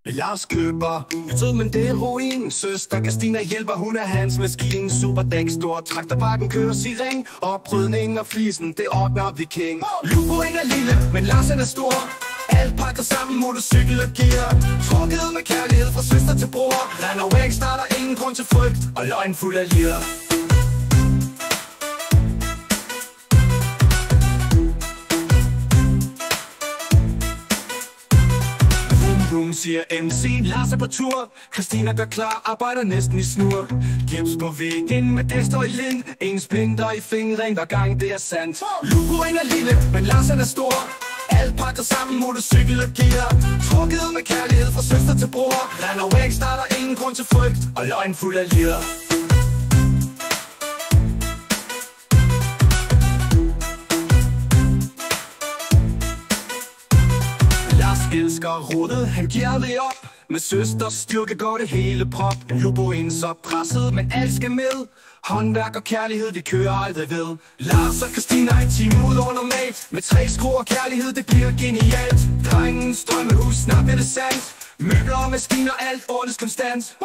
Lars køber sød, men det er ruin. Søster Christina hjælper, hun er hans maskine. Superdæk, stor traktorpakken kører siren. Oprydning og flisen, det ordner Viking. Luboen er lille, men Lars er stor. Alt pakker sammen, motorcykel og gear. Trukket med kærlighed fra søster til bror. Render væk, starter ingen grund til frygt. Og løgn fuld af lir. Hun siger MC, Lars er på tur. Christina gør klar, arbejder næsten i snur. Gips på væggen med dester i lind. En splinter i fingeren, hver gang det er sandt. Luboen er lille, men Lars er stor. Alt pakker sammen, motorcykel og gear. Trukket med kærlighed fra søster til bror. Render væk, starter ingen grund til frygt. Og løgn fuld af lir. Elsker rodet, han giver aldrig op. Med søsters styrke går det hele prop. Luboen så presset, men alt skal med. Håndværk og kærlighed, det kører aldrig ved. Lars og Christina er team ud over normalt. Med 3 skruer og kærlighed, det bliver genialt. Drengens drømmehus, snart bliver det sandt. Møbler og maskiner, alt ordnes konstant.